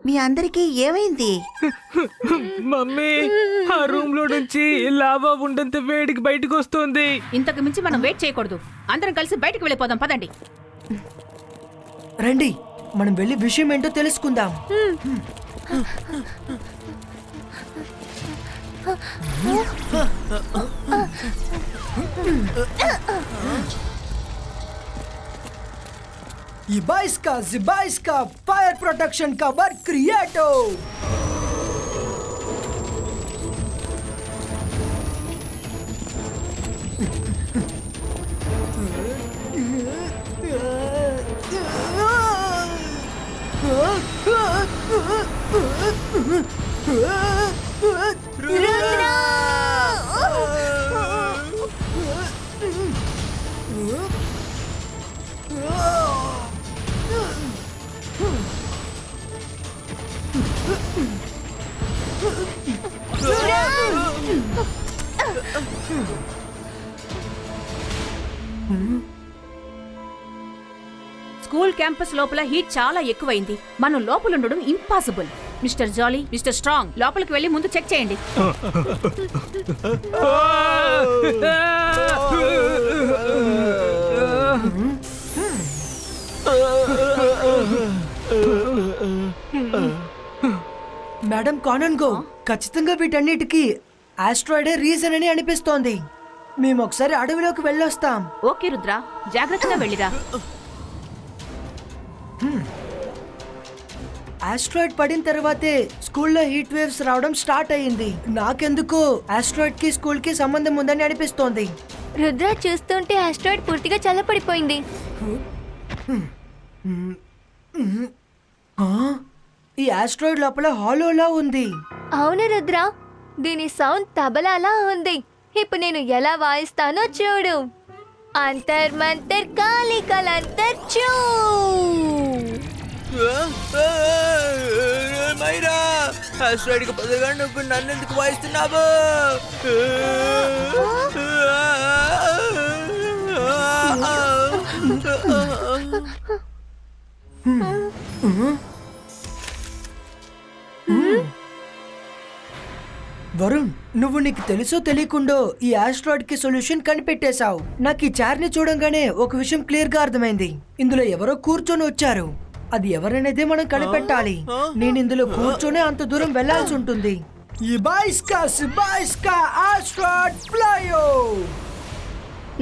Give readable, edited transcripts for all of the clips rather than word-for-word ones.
మీ అందరికీ ఏమైంది? మమ్మీ, ఆ రూమ్ లో నుంచి లావా ఉండంత వేడికి బయటకు వస్తుంది. ఇంతకు మించి మనం వెయిట్ చేయకూడదు. అందరం కలిసి బయటికి వెళ్ళిపోదాం, పదండి. రండి, మనం వెళ్ళి విషయం ఏంటో తెలుసుకుందాం. Zibaiska फायर प्रोटेक्शन कवर क्रिएटो. స్కూల్ క్యాంపస్ లోపల హీట్ చాలా ఎక్కువైంది. మనం లోపల ఉండడం impossible. Mister Jolly, mister strong, లోపలికి వెళ్ళి ముందు చెక్ చేయండి. మేడం కానన్గో, ఖచ్చితంగా వీటన్నిటికీ ఆస్ట్రాయిడే రీజన్ అని అనిపిస్తోంది. మేము ఒకసారి అడవిలోకి వెళ్ళొస్తాం. ఓకే రుద్ర, జాగ్రత్తగా వెళ్ళిరా. ఆస్ట్రాయిడ్ పడిన తర్వాతే స్కూల్లో హీట్ వేవ్స్ రావడం స్టార్ట్ అయ్యింది. నాకెందుకు ఆస్ట్రాయిడ్ కి స్కూల్ కి సంబంధం ఉందని అనిపిస్తోంది. రుద్ర, చూస్తుంటే ఆస్ట్రాయిడ్ పూర్తిగా చల్లపడిపోయింది. ఈ ఆస్ట్రాయిడ్ లోపల హాలోలా ఉంది. అవును రుద్ర, దీని సౌండ్ తబలాలా ఉంది. ఇప్పుడు నేను ఎలా వాయిస్తానో చూడు. అంతర్ మంతర్ కాలి కలంతర్ చూ. మైరా, ఆస్ట్రాయిడ్ కి బదులుగా నువ్వు నన్నెందుకు వాయిస్తున్నావు? వరుణ్, నువ్వు నీకు తెలుసో తెలియకుండా ఈ ఆస్ట్రాయిడ్ కి సొల్యూషన్ కనిపెట్టేశావు. నాకు ఈ చార్ని చూడంగానే ఒక విషయం క్లియర్ గా అర్థమైంది. ఇందులో ఎవరో కూర్చొని వచ్చారు. అది ఎవరనేదే మనం కనిపెట్టాలి. నేను ఇందులో కూర్చొని అంత దూరం వెళ్లాల్సి ఉంటుంది.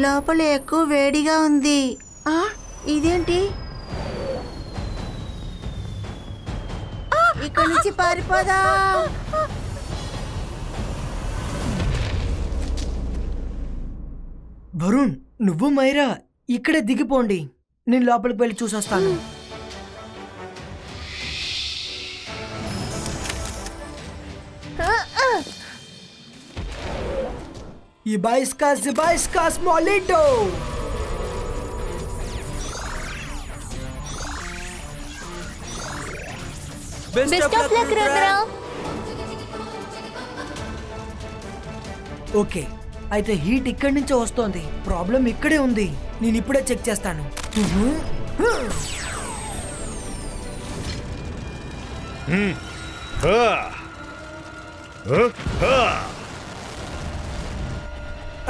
లోపల ఎక్కువ వేడిగా ఉంది. ఇదేంటి? ఇక్కడి నుంచి పారిపోదా. వరుణ్, నువ్వు మైరా ఇక్కడే దిగిపోండి. నేను లోపలికి వెళ్ళి చూసొస్తాను. Zibaiska Smolito. Best of luck Rudra. Okay, అయితే హీట్ ఇక్కడి నుంచే వస్తోంది. ప్రాబ్లం ఇక్కడే ఉంది. నేను ఇప్పుడే చెక్ చేస్తాను.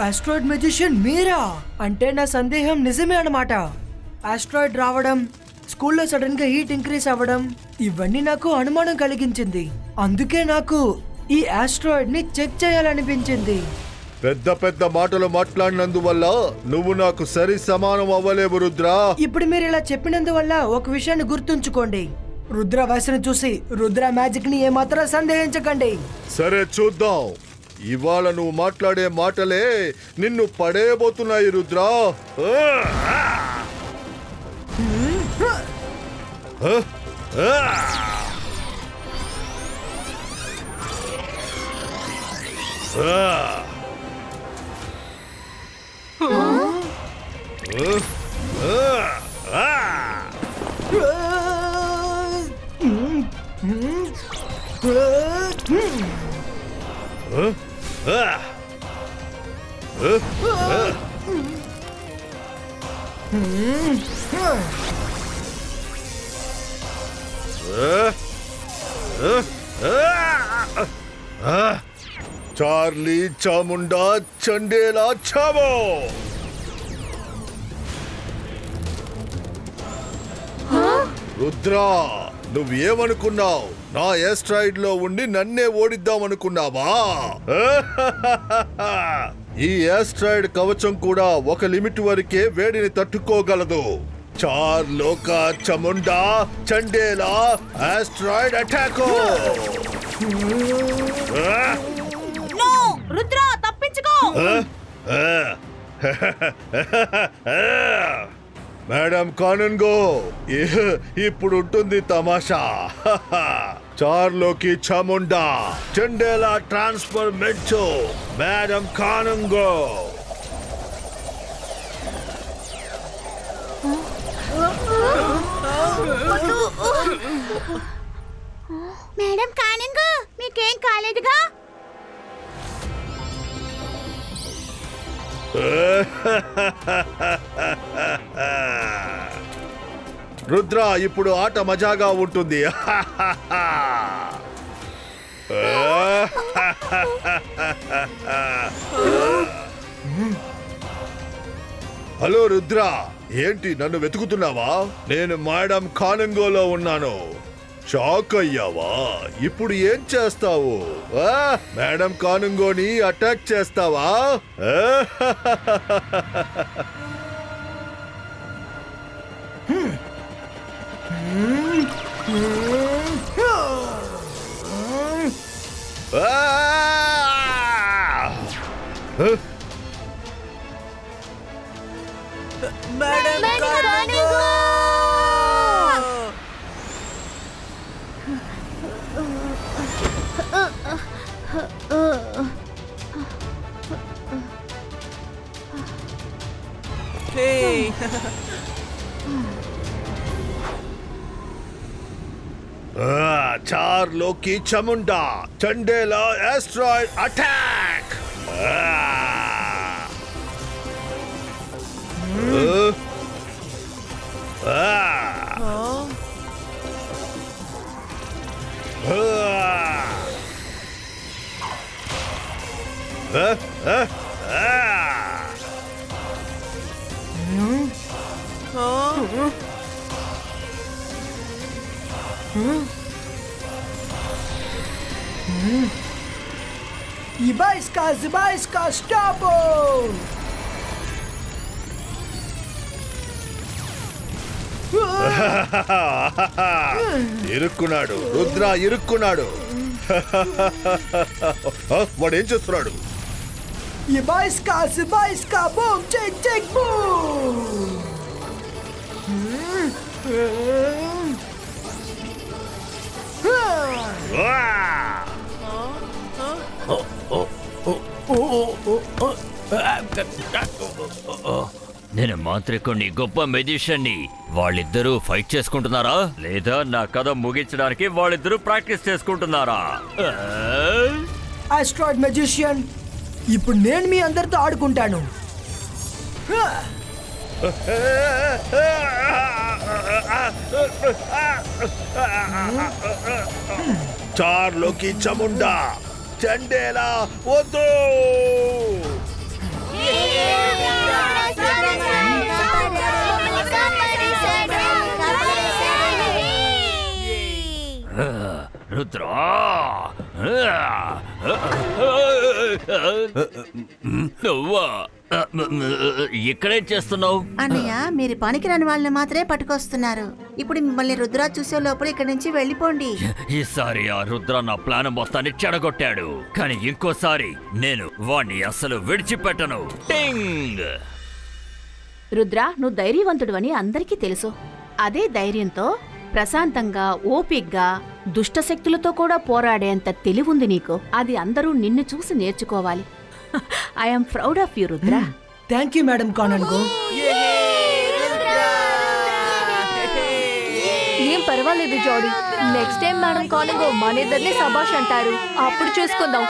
ఆస్ట్రాయిడ్ మెజిషియన్ మీరా అంటే నా సందేహం నిజమే అన్నమాట. ఆస్ట్రాయిడ్ రావడం, స్కూల్లో సడన్ గా హీట్ ఇంక్రీజ్ అవ్వడం, ఇవన్నీ నాకు అనుమానం కలిగించింది. అందుకే నాకు ఈ ఆస్ట్రాయిడ్ ని చెక్ చేయాలనిపించింది. పెద్ద పెద్ద మాటలు మాట్లాడినందువల్ల నువ్వు నాకు సరి సమానం అవ్వలేవు రుద్రా. ఇప్పుడు మీరు ఇలా చెప్పినందువల్ల ఒక విషయాన్ని గుర్తుంచుకోండి. రుద్ర వయసును చూసి రుద్ర మ్యాజిక్ ని ఏమాత్రం సందేహించకండి. సరే, చూద్దాం. ఇవాళ నువ్వు మాట్లాడే మాటలే నిన్ను పడేయబోతున్నాయి రుద్రా. చార్లీ చాముండా చండేలా చావో. రుద్రా, నువ్వేమనుకున్నావు? నా ఎస్ట్రైడ్ లో ఉండి నన్నే ఓడిద్దామనుకున్నావా? ఈ ఎస్ట్రైడ్ కవచం కూడా ఒక లిమిట్ వరకే వేడిని తట్టుకోగలదు. చార్ లోకా చముండా చండేలా ఆస్ట్రాయిడ్ అటాక్. రుద్రా తప్పించుకో. మేడం కానుంగో, ఇప్పుడు ఉంటుంది తమాషా. చార్లోకి Chamunda Chandela transformation madam Kanungo. Madam Kanungo, మీకేం కాలేదుగా? రుద్ర, ఇప్పుడు ఆట మజాగా ఉంటుంది. హలో రుద్ర, ఏంటి నన్ను వెతుకుతున్నావా? నేను మేడం కానంగోలో ఉన్నాను. షాక్ అయ్యావా? ఇప్పుడు ఏం చేస్తావు? మేడం కానుంగోని అటాక్ చేస్తావా? మేడం కానుంగో. చార్లోకి Chamunda Chandela asteroid attack. Zibaiska, stabo! ఇరుక్కున్నాడు రుద్ర, ఇరుక్కున్నాడు. వాడేం చేస్తున్నాడు? Zibaiska, boom, check, boom! నేను మాంత్రికుణ్ణి, గొప్ప మెజిషియన్ని. వాళ్ళిద్దరూ ఫైట్ చేసుకుంటున్నారా లేదా నా కథ ముగించడానికి వాళ్ళిద్దరూ ప్రాక్టీస్ చేసుకుంటున్నారా? ఆస్ట్రాయిడ్ మెజిషియన్, ఇప్పుడు నేను మీ అందరితో ఆడుకుంటాను. చార్లోకి చముండా చండేలా వద్దు. రుద్రా, నువ్వా ఇక్కడేం చేస్తున్నావు? అన్నయ్య, మీరు పనికిరాని వాళ్ళని మాత్రమే పట్టుకొస్తున్నారు. ఇప్పుడు మిమ్మల్ని రుద్రా చూసే లోపల ఇక్కడి నుంచి వెళ్ళిపోండి. ఈసారి ఆ రుద్ర నా ప్లాన్ మొత్తాన్ని చెడగొట్టాడు, కానీ ఇంకోసారి నేను వాణ్ణి అసలు విడిచిపెట్టను. టింగ్! రుద్రా, నువ్వు ధైర్యవంతుడు అని అందరికీ తెలుసు. అదే ధైర్యంతో ప్రశాంతంగా, ఓపిగ్గా దుష్టశక్తులతో కూడా పోరాడేంత తెలివుంది నీకు. అది అందరూ నిన్ను చూసి నేర్చుకోవాలి. I'm proud of you Rudra. Thank you madam Kanungo. ఏం పర్వాలేదు జోడీ. నెక్స్ట్ టైం మేడం కానన్గో మన ఇద్దరిని సబాష్ అంటారు. అప్పుడు చూసుకుందాం.